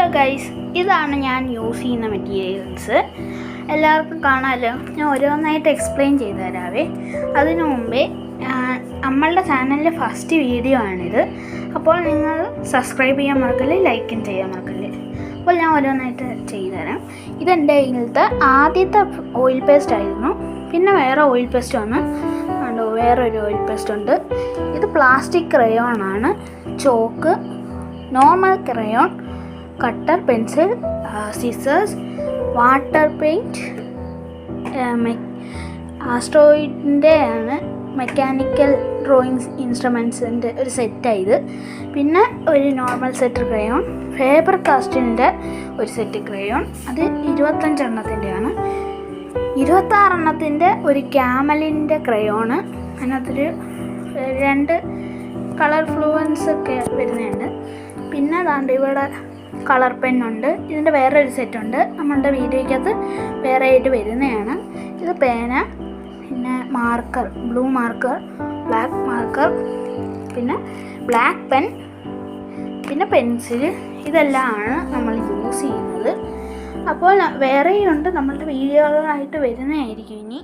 Hello guys, ഇതാണ് ഞാൻ use ചെയ്യുന്ന മെറ്റീരിയൽസ്. എല്ലാവർക്കും കാണാമല്ലോ. ഞാൻ ഓരോന്നായിട്ട് എക്സ്പ്ലെയിൻ ചെയ്തു തരാവേ. അതിനു മുമ്പേ നമ്മളുടെ ചാനലിലെ ഫസ്റ്റ് വീഡിയോ ആണിത്. അപ്പോൾ നിങ്ങൾ സബ്സ്ക്രൈബ് ചെയ്യാൻ മറക്കല്ലേ, ലൈക്കും ചെയ്യാൻ മറക്കല്ലേ. അപ്പോൾ ഞാൻ ഓരോന്നായിട്ട് ചെയ്തു തരാം. ഇതെൻ്റെ കയ്യിലത്തെ ആദ്യത്തെ ഓയിൽ പേസ്റ്റ് ആയിരുന്നു. പിന്നെ വേറെ ഓയിൽ പേസ്റ്റ് വന്ന് കണ്ടോ, വേറൊരു ഓയിൽ പേസ്റ്റ് ഉണ്ട്. ഇത് പ്ലാസ്റ്റിക് ക്രയോൺ ആണ്. Chalk, normal crayon, cutter, pencil, scissors, water paint, ആസ്ട്രോയിഡിൻ്റെ ആണ് മെക്കാനിക്കൽ ഡ്രോയിങ്സ് ഇൻസ്ട്രുമെൻസിൻ്റെ ഒരു സെറ്റായത്. പിന്നെ ഒരു നോർമൽ സെറ്റ് ക്രയോൺ, ഫേബർ കാസ്റ്റിൻ്റെ ഒരു സെറ്റ് ക്രയോൺ, അത് 25 എണ്ണത്തിൻ്റെയാണ്. 26 എണ്ണത്തിൻ്റെ ഒരു ക്യാമലിൻ്റെ ക്രയോണ്. അതിനകത്തൊരു 2 കളർ ഫ്ലൂവൻസ് ഒക്കെ വരുന്നുണ്ട്. പിന്നെ അതാണ്ട് ഇവിടെ കളർ പെന്നുണ്ട്. ഇതിൻ്റെ വേറൊരു സെറ്റുണ്ട്, നമ്മളുടെ വീഡിയോയ്ക്കകത്ത് വേറെ ആയിട്ട് വരുന്നതാണ്. ഇത് പേന, പിന്നെ marker, blue marker, black marker, പിന്നെ ബ്ലാക്ക് പെൻ, പിന്നെ പെൻസിൽ. ഇതെല്ലാമാണ് നമ്മൾ യൂസ് ചെയ്യുന്നത്. അപ്പോൾ വേറെയുണ്ട്, നമ്മളുടെ വീഡിയോകളായിട്ട് വരുന്നതായിരിക്കും ഇനി.